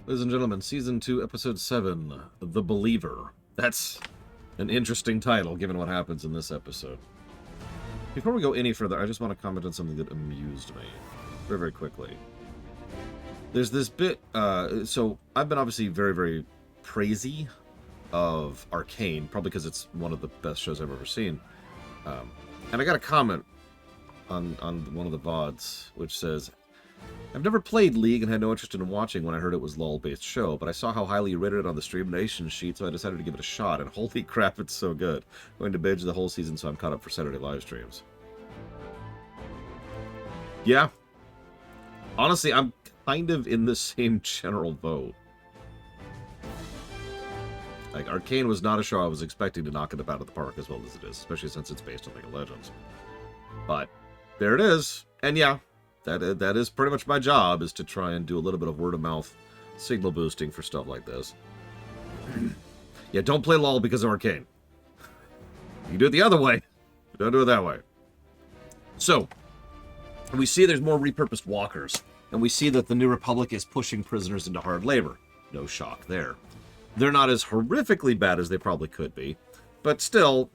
Ladies and gentlemen, Season 2, Episode 7, The Believer. That's an interesting title, given what happens in this episode. Before we go any further, I just want to comment on something that amused me. Very, very quickly. There's this bit, so I've been obviously very, very praisey of Arcane, probably because it's one of the best shows I've ever seen. And I got a comment on one of the VODs, which says, I've never played League and had no interest in watching when I heard it was LOL-based show, but I saw how highly you rated it on the Rumination sheet, so I decided to give it a shot, and holy crap, it's so good. I'm going to binge the whole season, so I'm caught up for Saturday live streams. Yeah. Honestly, I'm kind of in the same general vote. Like, Arcane was not a show I was expecting to knock it out of the park as well as it is, especially since it's based on League of Legends. But there it is, and yeah. That is pretty much my job, is to try and do a little bit of word-of-mouth signal boosting for stuff like this. Yeah, don't play LOL because of Arcane. You do it the other way. Don't do it that way. So, we see there's more repurposed walkers, and we see that the New Republic is pushing prisoners into hard labor. No shock there. They're not as horrifically bad as they probably could be, but still,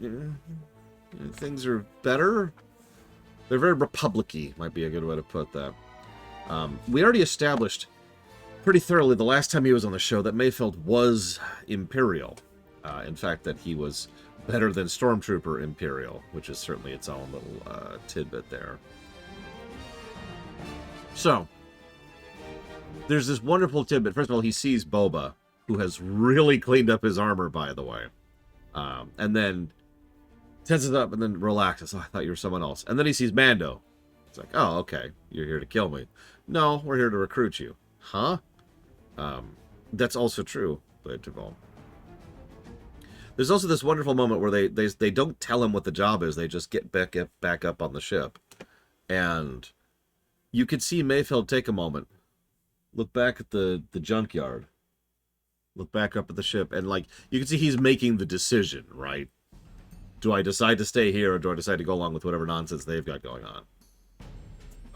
things are better. They're very Republic-y, might be a good way to put that. We already established pretty thoroughly the last time he was on the show that Mayfeld was Imperial. In fact, that he was better than Stormtrooper Imperial, which is certainly its own little tidbit there. So, there's this wonderful tidbit. First of all, he sees Boba, who has really cleaned up his armor, by the way. And then tenses up and then relaxes. Oh, I thought you were someone else. And then he sees Mando. It's like, oh, okay. You're here to kill me. No, we're here to recruit you. Huh? That's also true, but there's also this wonderful moment where they don't tell him what the job is. They just get back up on the ship. And you could see Mayfeld take a moment. Look back at the junkyard. Look back up at the ship. And, like, you can see he's making the decision, right? Do I decide to stay here, or do I decide to go along with whatever nonsense they've got going on?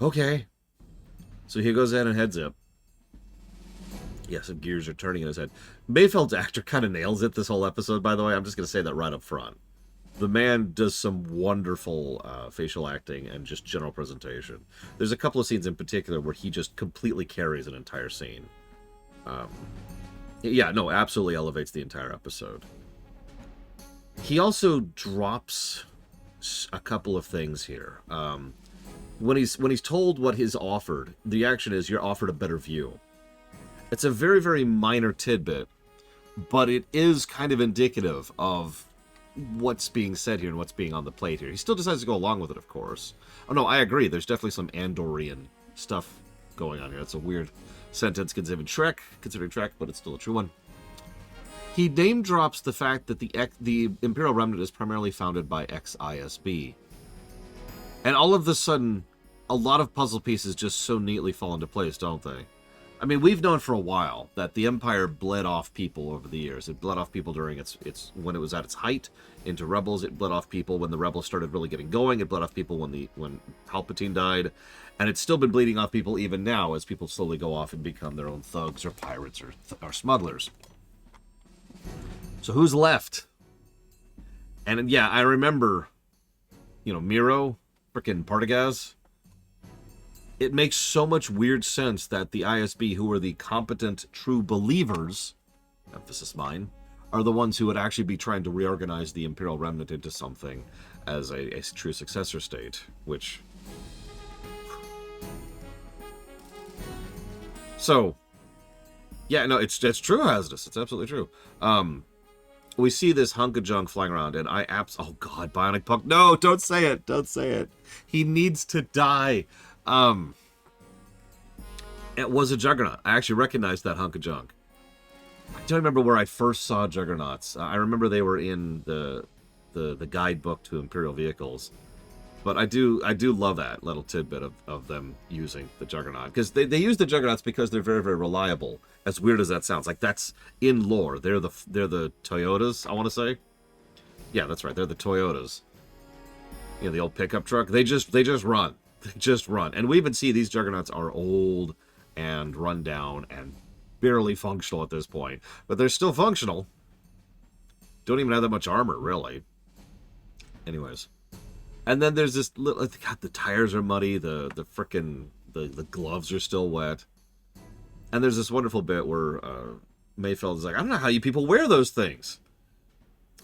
Okay. So he goes in and heads up. Yeah, some gears are turning in his head. Mayfeld's actor kind of nails it this whole episode, by the way. I'm just going to say that right up front. The man does some wonderful facial acting and just general presentation. There's a couple of scenes in particular where he just completely carries an entire scene. Yeah, no, absolutely elevates the entire episode. He also drops a couple of things here. When he's told what he's offered, the action is you're offered a better view. It's a very, very minor tidbit, but it is kind of indicative of what's being said here and what's being on the plate here. He still decides to go along with it, of course. Oh, no, I agree. There's definitely some Andorian stuff going on here. It's a weird sentence considering Trek, but it's still a true one. He name drops the fact that the Imperial Remnant is primarily founded by ex-ISB. And all of a sudden, a lot of puzzle pieces just so neatly fall into place, don't they? I mean, we've known for a while that the Empire bled off people over the years. It bled off people during its when it was at its height into rebels. It bled off people when the rebels started really getting going. It bled off people when Palpatine died. And it's still been bleeding off people even now as people slowly go off and become their own thugs or pirates or smugglers. So who's left? And yeah, I remember, Miro, frickin' Partagaz. It makes so much weird sense that the ISB, who are the competent, true believers, emphasis mine, are the ones who would actually be trying to reorganize the Imperial Remnant into something as a true successor state, which... So, yeah, no, it's true, Hazardous. It's absolutely true. We see this hunk of junk flying around, and oh god, Bionic Punk. No, don't say it. Don't say it. He needs to die. It was a Juggernaut. I actually recognized that hunk of junk. I don't remember where I first saw Juggernauts. I remember they were in the guidebook to Imperial vehicles. But I do love that little tidbit of them using the Juggernaut. Because they use the Juggernauts because they're very, very reliable. As weird as that sounds. Like, that's in lore. They're the Toyotas, I want to say. Yeah, that's right. They're the Toyotas. The old pickup truck. They just run. They just run. And we even see these Juggernauts are old and run down and barely functional at this point. But they're still functional. Don't even have that much armor, really. Anyways. And then there's this little... God, the tires are muddy. The frickin'... The gloves are still wet. And there's this wonderful bit where Mayfeld is like, I don't know how you people wear those things.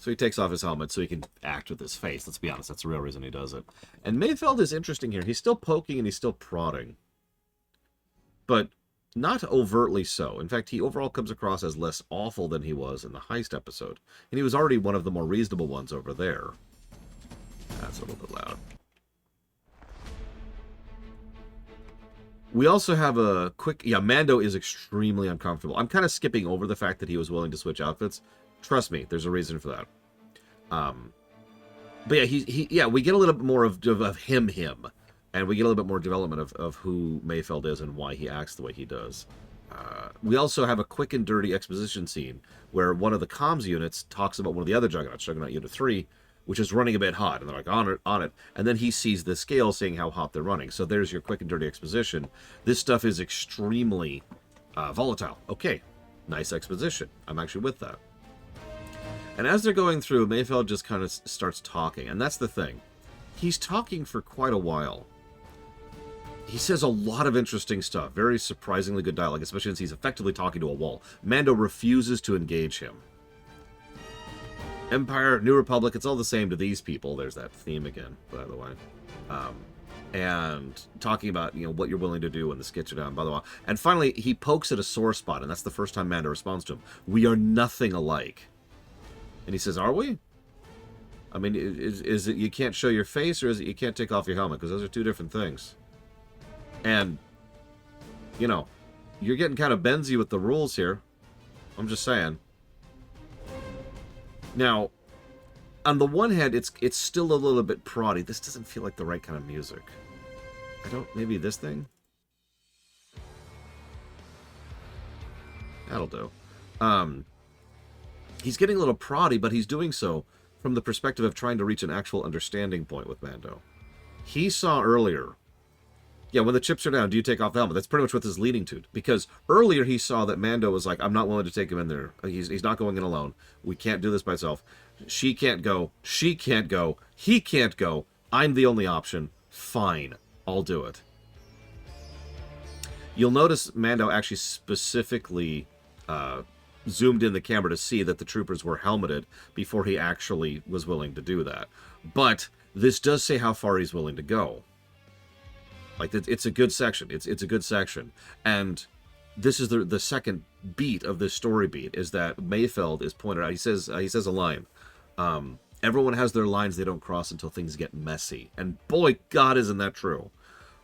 So he takes off his helmet so he can act with his face. Let's be honest, that's the real reason he does it. And Mayfeld is interesting here. He's still poking and he's still prodding. But not overtly so. In fact, he overall comes across as less awful than he was in the heist episode. And he was already one of the more reasonable ones over there. That's a little bit loud. We also have a quick... Yeah, Mando is extremely uncomfortable. I'm kind of skipping over the fact that he was willing to switch outfits. Trust me, there's a reason for that. But yeah, we get a little bit more of him. And we get a little bit more development of who Mayfeld is and why he acts the way he does. We also have a quick and dirty exposition scene where one of the comms units talks about one of the other Juggernauts, Juggernaut Unit 3, which is running a bit hot. And they're like, on it. And then he sees the scale saying how hot they're running. So there's your quick and dirty exposition. This stuff is extremely volatile. Okay, nice exposition. I'm actually with that. And as they're going through, Mayfeld just kind of starts talking. And that's the thing. He's talking for quite a while. He says a lot of interesting stuff. Very surprisingly good dialogue, especially since he's effectively talking to a wall. Mando refuses to engage him. Empire, New Republic, it's all the same to these people. There's that theme again, by the way. And talking about, what you're willing to do when the skits are down, blah, blah, blah. And finally, he pokes at a sore spot, and that's the first time Mando responds to him. We are nothing alike. And he says, are we? I mean, is it you can't show your face, or is it you can't take off your helmet? Because those are two different things. And, you're getting kind of Benzy with the rules here. I'm just saying. Now, on the one hand, it's still a little bit proddy. This doesn't feel like the right kind of music. Maybe this thing? That'll do. He's getting a little proddy, but he's doing so from the perspective of trying to reach an actual understanding point with Mando. He saw earlier... Yeah, when the chips are down, do you take off the helmet? That's pretty much what this is leading to. Because earlier he saw that Mando was like, I'm not willing to take him in there. He's not going in alone. We can't do this by himself. She can't go. She can't go. He can't go. I'm the only option. Fine. I'll do it. You'll notice Mando actually specifically zoomed in the camera to see that the troopers were helmeted before he actually was willing to do that. But this does say how far he's willing to go. Like, it's a good section. It's a good section. And this is the second beat of this story beat, is that Mayfeld is pointed out. He says a line. Everyone has their lines they don't cross until things get messy. And boy, God, isn't that true.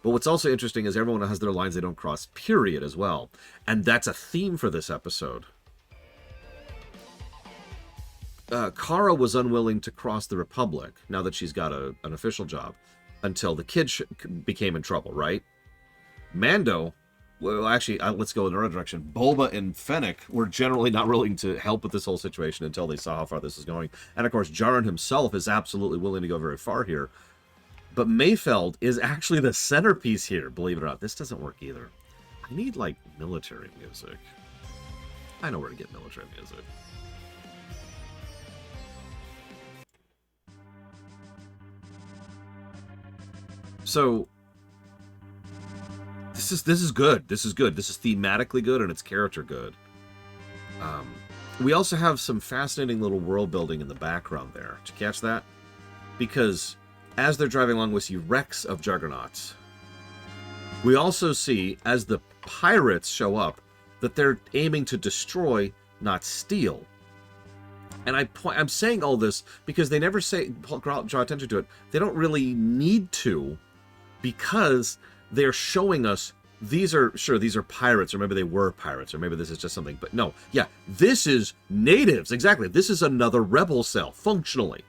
But what's also interesting is everyone has their lines they don't cross, period, as well. And that's a theme for this episode. Kara was unwilling to cross the Republic, now that she's got an official job, until the kid became in trouble, right? Mando, well, actually, let's go in another direction. Boba and Fennec were generally not willing to help with this whole situation until they saw how far this is going. And, of course, Djarin himself is absolutely willing to go very far here. But Mayfeld is actually the centerpiece here, believe it or not. This doesn't work either. I need, like, military music. I know where to get military music. So, this is good. This is good. This is thematically good, and it's character good. We also have some fascinating little world building in the background there. Did you catch that? Because as they're driving along, we see wrecks of juggernauts. We also see, as the pirates show up, that they're aiming to destroy, not steal. And I'm saying all this because they never draw attention to it. They don't really need to, because they're showing us these are pirates, or maybe they were pirates, or maybe this is just something. But no, yeah, this is natives. Exactly. This is another rebel cell, functionally.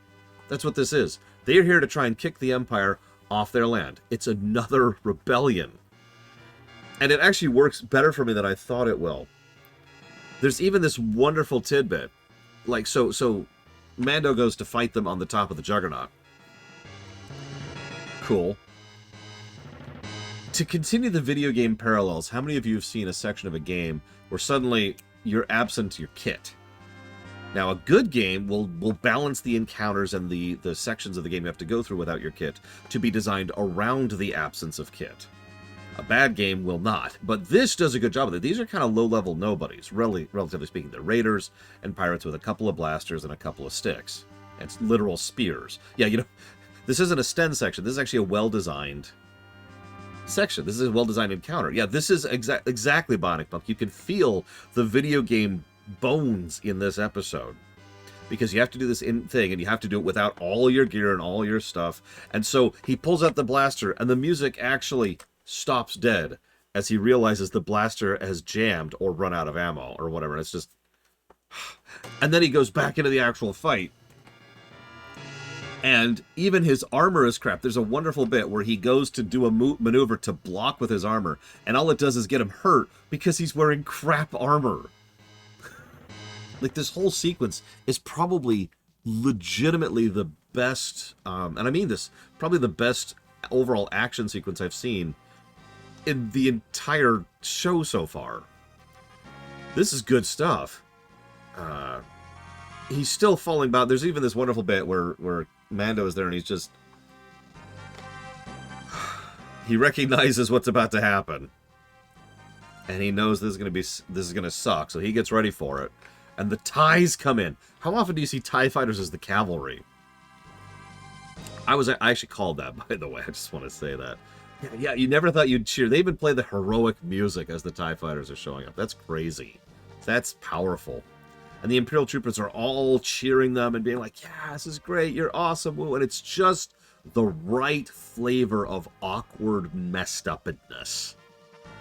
That's what this is. They're here to try and kick the Empire off their land. It's another rebellion. And it actually works better for me than I thought it will. There's even this wonderful tidbit. Like, so Mando goes to fight them on the top of the Juggernaut. Cool. To continue the video game parallels, how many of you have seen a section of a game where suddenly you're absent your kit? Now, a good game will balance the encounters and the sections of the game you have to go through without your kit to be designed around the absence of kit. A bad game will not, but this does a good job of it. These are kind of low-level nobodies, relatively speaking. They're raiders and pirates with a couple of blasters and a couple of sticks. And literal spears. Yeah, you know, this isn't a Sten section. This is actually a well-designed section. This is a well-designed encounter. Yeah, this is exactly Bionic Monk. You can feel the video game bones in this episode. Because you have to do this thing, and you have to do it without all your gear and all your stuff. And so he pulls out the blaster, and the music actually stops dead as he realizes the blaster has jammed or run out of ammo or whatever. And it's just... And then he goes back into the actual fight. And even his armor is crap. There's a wonderful bit where he goes to do a maneuver to block with his armor, and all it does is get him hurt because he's wearing crap armor. Like, this whole sequence is probably legitimately the best, and I mean this, probably the best overall action sequence I've seen in the entire show so far. This is good stuff. He's still falling back. There's even this wonderful bit where Mando is there and he's just... He recognizes what's about to happen. And he knows this is gonna suck, so he gets ready for it. And the TIEs come in. How often do you see TIE fighters as the cavalry? I actually called that, by the way. I just want to say that. Yeah, you never thought you'd cheer. They even play the heroic music as the TIE fighters are showing up. That's crazy. That's powerful. And the Imperial troopers are all cheering them and being like, yeah, this is great, you're awesome, woo. And it's just the right flavor of awkward messed upness.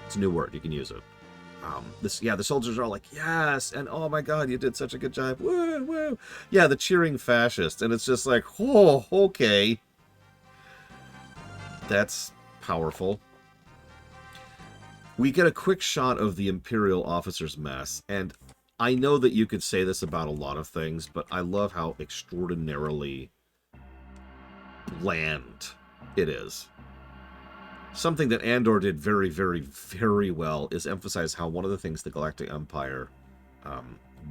It's a new word, you can use it. The soldiers are all like, yes, and oh my god, you did such a good job, woo, woo. Yeah, the cheering fascists, and it's just like, oh, okay. That's powerful. We get a quick shot of the Imperial officers' mess, and I know that you could say this about a lot of things, but I love how extraordinarily bland it is. Something that Andor did very, very, very well is emphasize how one of the things the Galactic Empire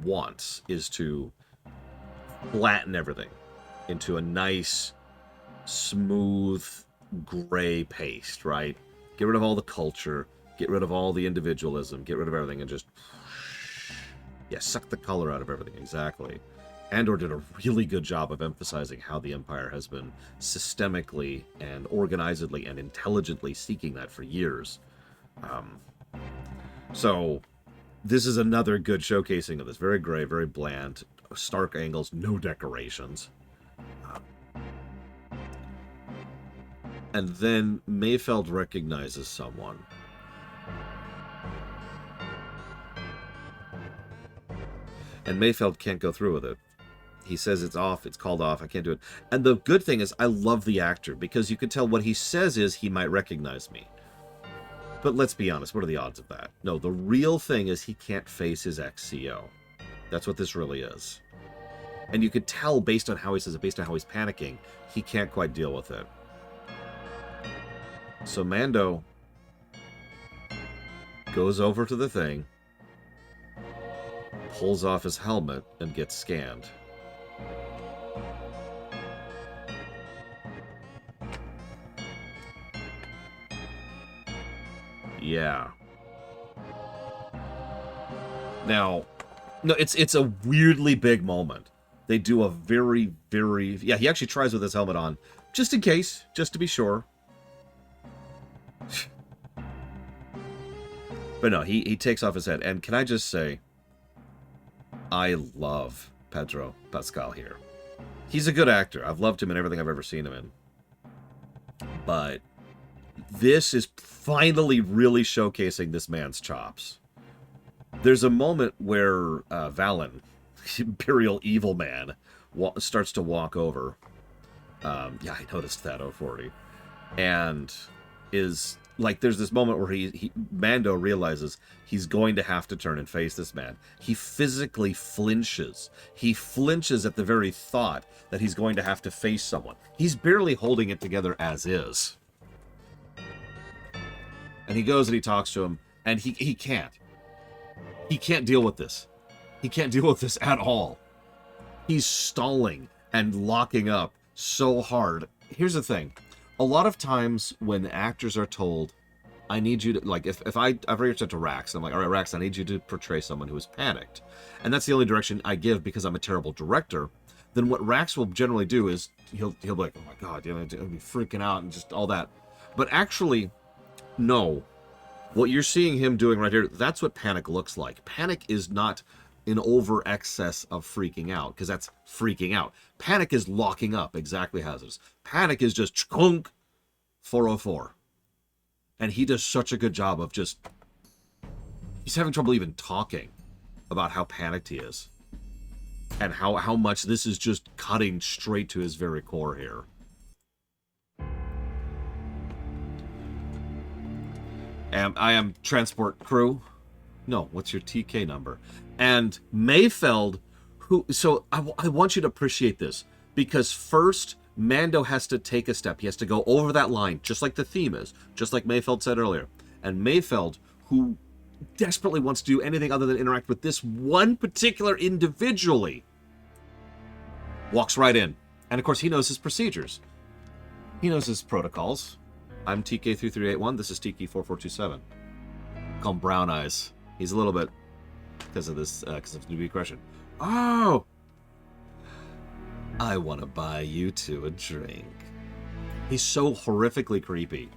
wants is to flatten everything into a nice, smooth, gray paste, right? Get rid of all the culture, get rid of all the individualism, get rid of everything, and just... Yeah, suck the color out of everything, exactly. Andor did a really good job of emphasizing how the Empire has been systemically and organizedly and intelligently seeking that for years. So, this is another good showcasing of this. Very gray, very bland, stark angles, no decorations. And then Mayfeld recognizes someone. And Mayfeld can't go through with it. He says it's off, it's called off, I can't do it. And the good thing is, I love the actor, because you can tell what he says is he might recognize me. But let's be honest, what are the odds of that? No, the real thing is he can't face his ex-CO. That's what this really is. And you could tell based on how he says it, based on how he's panicking, he can't quite deal with it. So Mando goes over to the thing, pulls off his helmet, and gets scanned. Yeah. Now, no, it's a weirdly big moment. They do a very, very... Yeah, he actually tries with his helmet on, just in case, just to be sure. But no, he takes off his head. And can I just say, I love Pedro Pascal here. He's a good actor. I've loved him in everything I've ever seen him in. But this is finally really showcasing this man's chops. There's a moment where Valen, Imperial evil man, starts to walk over. Yeah, I noticed that, 040. And is... Like, there's this moment where Mando realizes he's going to have to turn and face this man. He physically flinches. He flinches at the very thought that he's going to have to face someone. He's barely holding it together as is. And he goes and he talks to him, and he can't. He can't deal with this. He can't deal with this at all. He's stalling and locking up so hard. Here's the thing. A lot of times when actors are told, I need you to, like, if I've reached out to Rax, and I'm like, all right, Rax, I need you to portray someone who is panicked. And that's the only direction I give because I'm a terrible director. Then what Rax will generally do is he'll be like, oh my God, he'll be freaking out and just all that. But actually, no. What you're seeing him doing right here, that's what panic looks like. Panic is not an over excess of freaking out, because that's freaking out. Panic is locking up, exactly as it is. Panic is just chunk 404. And he does such a good job of just... He's having trouble even talking about how panicked he is. And how much this is just cutting straight to his very core here. I am transport crew. No, what's your TK number? And Mayfeld, who... So I want you to appreciate this. Because first, Mando has to take a step. He has to go over that line, just like the theme is. Just like Mayfeld said earlier. And Mayfeld, who desperately wants to do anything other than interact with this one particular individually, walks right in. And of course, he knows his procedures. He knows his protocols. I'm TK3381. This is TK4427. Call him Brown Eyes. He's a little bit, because of this, because of the aggression. Oh! I want to buy you two a drink. He's so horrifically creepy.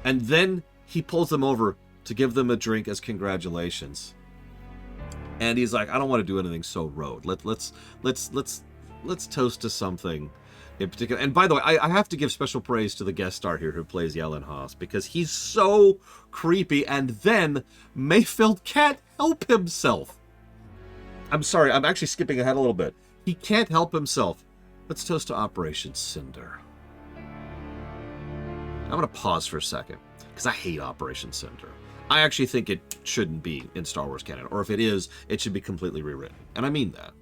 And then he pulls them over to give them a drink as congratulations. And he's like, I don't want to do anything so road. Let's toast to something in particular. And by the way, I have to give special praise to the guest star here who plays Yellen Haas, because he's so creepy. And then Mayfield can't help himself. I'm sorry, I'm actually skipping ahead a little bit. He can't help himself. Let's toast to Operation Cinder. I'm going to pause for a second, because I hate Operation Cinder. I actually think it shouldn't be in Star Wars canon, or if it is, it should be completely rewritten. And I mean that.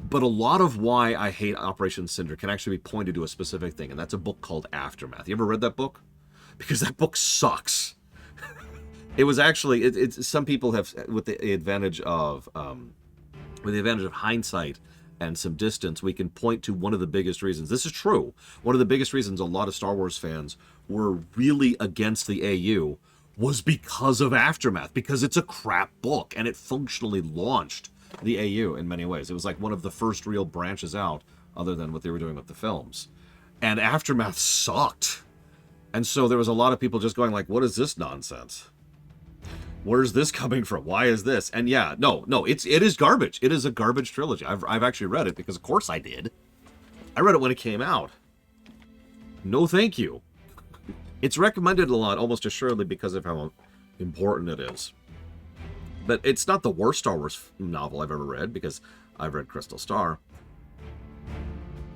But a lot of why I hate Operation Cinder can actually be pointed to a specific thing, and that's a book called Aftermath. You ever read that book? Because that book sucks. It was actually, it's some people have, with the advantage of hindsight and some distance, we can point to one of the biggest reasons. This is true. One of the biggest reasons a lot of Star Wars fans were really against the AU was because of Aftermath, because it's a crap book, and it functionally launched the AU in many ways. It was like one of the first real branches out, other than what they were doing with the films. And Aftermath sucked. And so there was a lot of people just going like, what is this nonsense? Where's this coming from? Why is this? And yeah, no, it is garbage. It is a garbage trilogy. I've actually read it, because of course I did. I read it when it came out. No thank you. It's recommended a lot, almost assuredly, because of how important it is. But it's not the worst Star Wars novel I've ever read, because I've read Crystal Star.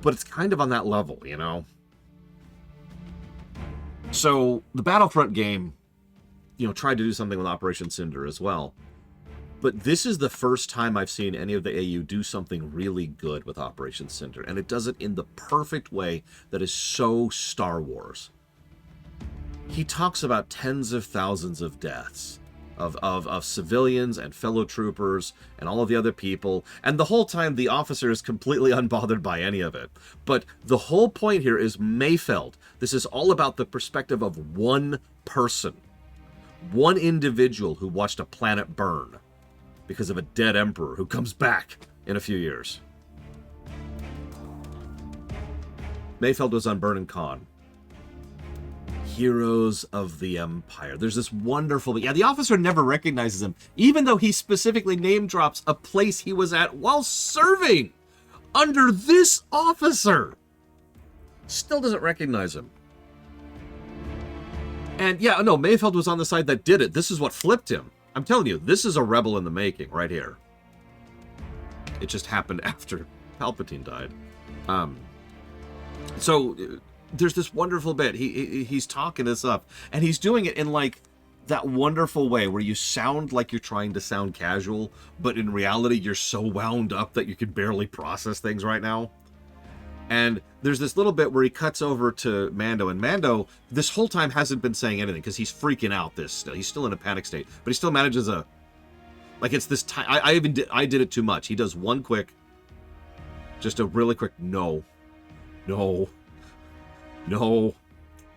But it's kind of on that level, you know? So, the Battlefront game, you know, tried to do something with Operation Cinder as well. But this is the first time I've seen any of the AU do something really good with Operation Cinder. And it does it in the perfect way that is so Star Wars. He talks about tens of thousands of deaths of civilians and fellow troopers and all of the other people. And the whole time, the officer is completely unbothered by any of it. But the whole point here is Mayfeld. This is all about the perspective of one person. One individual who watched a planet burn because of a dead emperor who comes back in a few years. Mayfeld was on Burn and Con. Heroes of the Empire. There's this wonderful... Yeah, the officer never recognizes him, even though he specifically name drops a place he was at while serving under this officer. Still doesn't recognize him. And yeah, no, Mayfeld was on the side that did it. This is what flipped him. I'm telling you, this is a rebel in the making right here. It just happened after Palpatine died. So there's this wonderful bit. He's talking this up, and he's doing it in like that wonderful way where you sound like you're trying to sound casual, but in reality you're so wound up that you can barely process things right now. And there's this little bit where he cuts over to Mando, and Mando this whole time hasn't been saying anything because he's freaking out. He's still in a panic state, but he still manages like it's this time. I did it too much. He does one quick, just a really quick no. And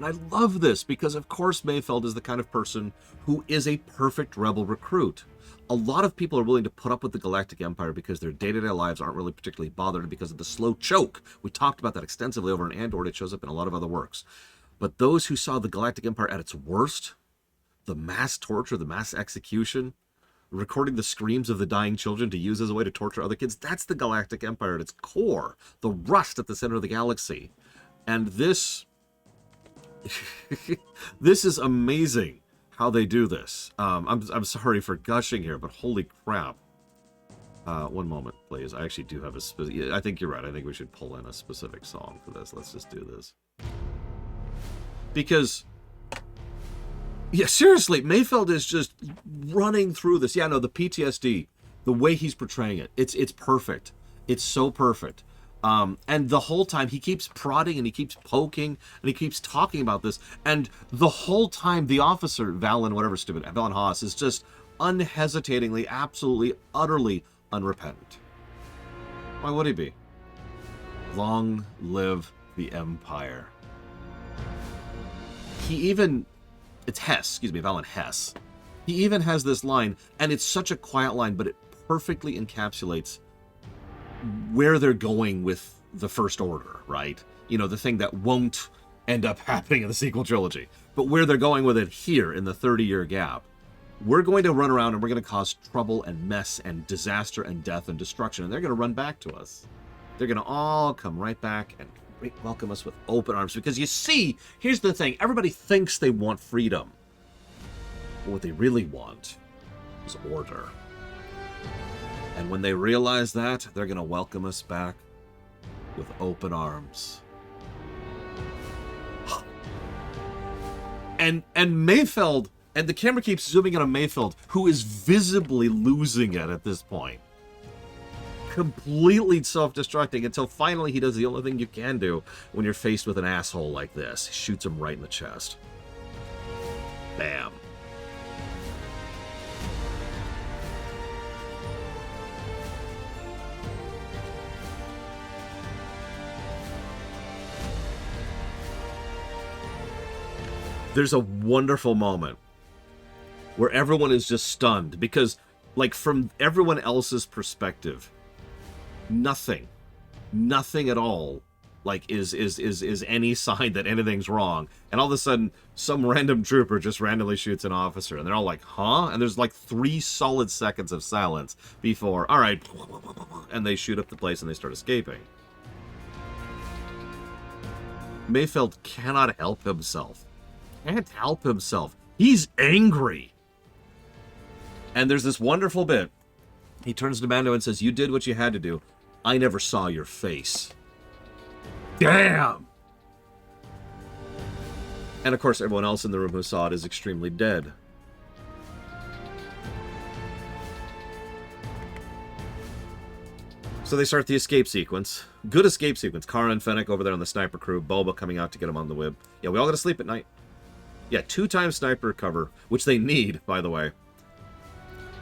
I love this because, of course, Mayfeld is the kind of person who is a perfect rebel recruit. A lot of people are willing to put up with the Galactic Empire because their day-to-day lives aren't really particularly bothered because of the slow choke. We talked about that extensively over in Andor. It shows up in a lot of other works. But those who saw the Galactic Empire at its worst, the mass torture, the mass execution, recording the screams of the dying children to use as a way to torture other kids, that's the Galactic Empire at its core, the rust at the center of the galaxy. And this this is amazing how they do this. I'm sorry for gushing here, but holy crap. One moment, please. I actually do have I think you're right. I think we should pull in a specific song for this. Let's just do this. Because, yeah, seriously, Mayfeld is just running through this. Yeah, no, the PTSD, the way he's portraying it, it's perfect. It's so perfect. And the whole time he keeps prodding and he keeps poking and he keeps talking about this. And the whole time the officer, Valen, whatever stupid, Valen Haas, is just unhesitatingly, absolutely, utterly unrepentant. Why would he be? Long live the Empire. He even, it's Hess, excuse me, Valen Hess. He even has this line, and it's such a quiet line, but it perfectly encapsulates where they're going with the First Order, right? You know, the thing that won't end up happening in the sequel trilogy, but where they're going with it here in the 30-year gap. We're going to run around and we're going to cause trouble and mess and disaster and death and destruction, and they're going to run back to us. They're going to all come right back and welcome us with open arms, because you see, here's the thing, everybody thinks they want freedom, but what they really want is order. And when they realize that, they're going to welcome us back with open arms. And Mayfeld, and the camera keeps zooming in on Mayfeld, who is visibly losing it at this point. Completely self-destructing until finally he does the only thing you can do when you're faced with an asshole like this. He shoots him right in the chest. Bam. There's a wonderful moment where everyone is just stunned because, like, from everyone else's perspective, nothing at all, like, is any sign that anything's wrong. And all of a sudden, some random trooper just randomly shoots an officer, and they're all like, huh? And there's like 3 solid seconds of silence before, all right, and they shoot up the place and they start escaping. Mayfeld cannot help himself. Can't help himself. He's angry. And there's this wonderful bit. He turns to Mando and says, "You did what you had to do. I never saw your face." Damn! And of course, everyone else in the room who saw it is extremely dead. So they start the escape sequence. Good escape sequence. Kara and Fennec over there on the sniper crew. Boba coming out to get him on the whip. Yeah, we all gotta sleep at night. Yeah, 2-time sniper cover, which they need, by the way.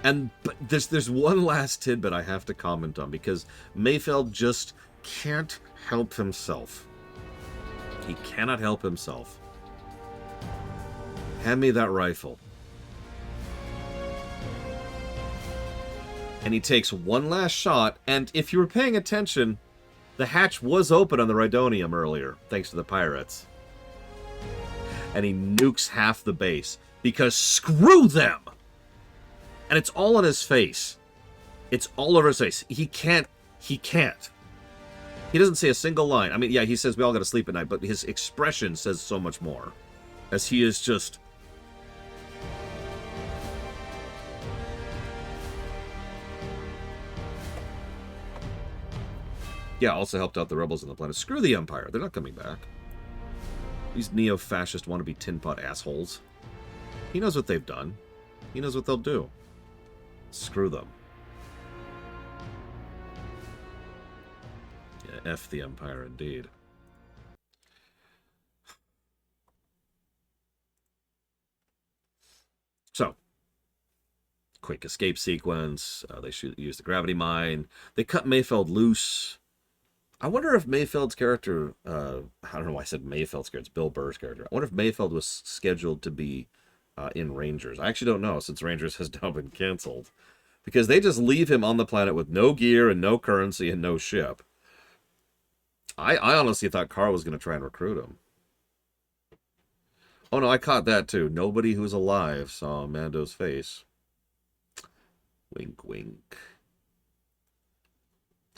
And but there's one last tidbit I have to comment on, because Mayfeld just can't help himself. He cannot help himself. Hand me that rifle. And he takes one last shot, and if you were paying attention, the hatch was open on the Rhydonium earlier, thanks to the pirates. And he nukes half the base, because screw them! And it's all on his face. It's all over his face. He can't. He doesn't say a single line. I mean, yeah, he says we all gotta sleep at night, but his expression says so much more. As he is just... Yeah, also helped out the rebels on the planet. Screw the Empire. They're not coming back. These neo-fascist wannabe tin pot assholes. He knows what they've done. He knows what they'll do. Screw them. F the Empire, indeed. So, quick escape sequence. They use the gravity mine. They cut Mayfeld loose. I wonder if Mayfeld's character, I don't know why I said Mayfeld's character, it's Bill Burr's character. I wonder if Mayfeld was scheduled to be in Rangers. I actually don't know, since Rangers has now been canceled. Because they just leave him on the planet with no gear and no currency and no ship. I honestly thought Carl was going to try and recruit him. Oh no, I caught that too. Nobody who's alive saw Mando's face. Wink, wink.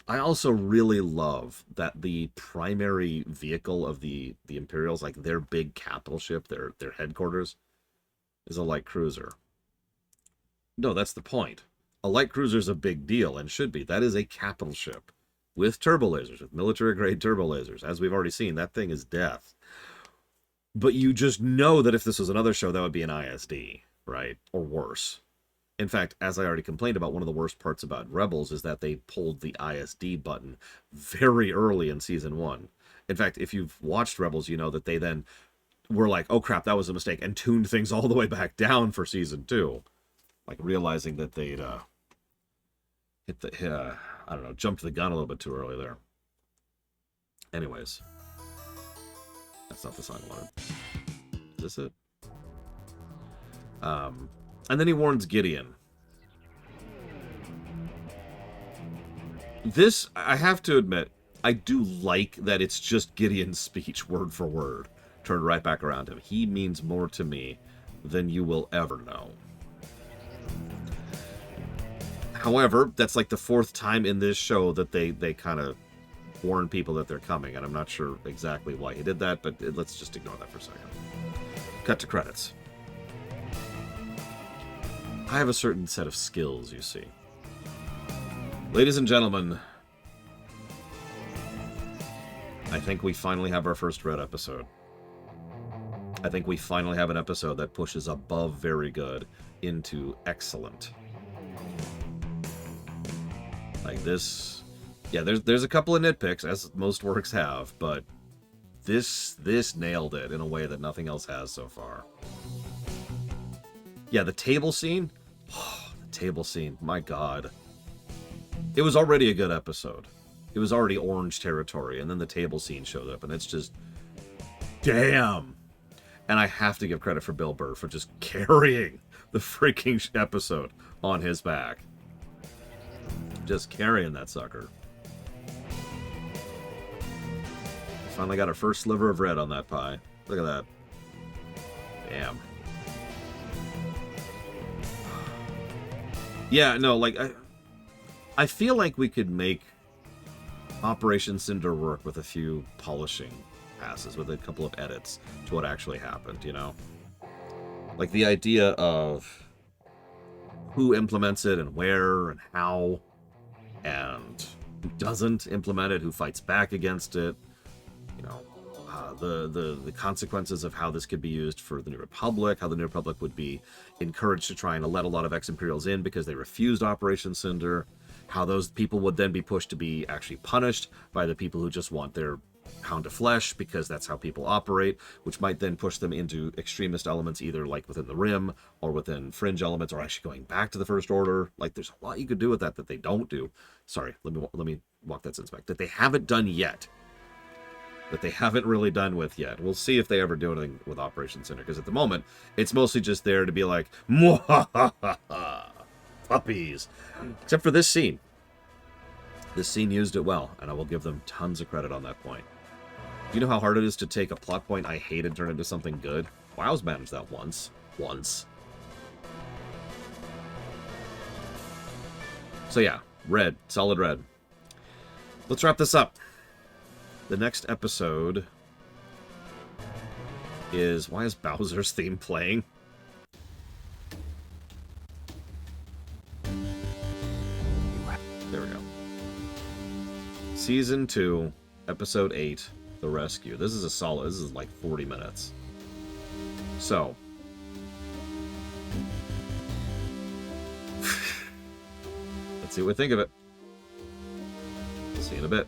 I also really love that the primary vehicle of the Imperials, like their big capital ship, their headquarters, is a light cruiser. No, that's the point. A light cruiser is a big deal, and should be. That is a capital ship with turbo lasers, with military-grade turbo lasers. As we've already seen, that thing is death. But you just know that if this was another show, that would be an ISD, right? Or worse. In fact, as I already complained about, one of the worst parts about Rebels is that they pulled the ISD button very early in Season 1. In fact, if you've watched Rebels, you know that they then were like, oh crap, that was a mistake, and tuned things all the way back down for Season 2. Like, realizing that they'd I don't know, jumped the gun a little bit too early there. Anyways. That's not the song I wanted. Is this it? And then he warns Gideon. This, I have to admit, I do like that it's just Gideon's speech, word for word, turned right back around him. He means more to me than you will ever know. However, that's like the fourth time in this show that they kind of warn people that they're coming, and I'm not sure exactly why he did that, but let's just ignore that for a second. Cut to credits. I have a certain set of skills, you see. Ladies and gentlemen, I think we finally have our first Red episode. I think we finally have an episode that pushes above very good into excellent. Like this, yeah, there's a couple of nitpicks, as most works have, but this nailed it in a way that nothing else has so far. Yeah, the table scene, the table scene, my god. It was already a good episode. It was already orange territory, and then the table scene showed up, and it's just, damn. And I have to give credit for Bill Burr for just carrying the freaking episode on his back. Just carrying that sucker. Finally got our first sliver of red on that pie. Look at that. Damn. Yeah, no, like, I feel like we could make Operation Cinder work with a few polishing passes, with a couple of edits to what actually happened, you know? Like, the idea of who implements it and where and how, and who doesn't implement it, who fights back against it, you know, the consequences of how this could be used for the New Republic, how the New Republic would be encouraged to try and let a lot of ex-Imperials in because they refused Operation Cinder, how those people would then be pushed to be actually punished by the people who just want their pound of flesh, because that's how people operate, which might then push them into extremist elements, either like within the Rim or within fringe elements, or actually going back to the First Order. Like, there's a lot you could do with that they don't do. Sorry, let me walk that sense back. That they haven't done yet. That they haven't really done with yet. We'll see if they ever do anything with Operation Cinder, because at the moment, it's mostly just there to be like, mwahahaha, puppies. Except for this scene. This scene used it well, and I will give them tons of credit on that point. Do you know how hard it is to take a plot point I hate and turn it into something good? WoW's managed that once. So yeah, red. Solid red. Let's wrap this up. The next episode is... Why is Bowser's theme playing? There we go. Season 2, Episode 8, The Rescue. This is a solid... This is like 40 minutes. So... let's see what we think of it. See you in a bit.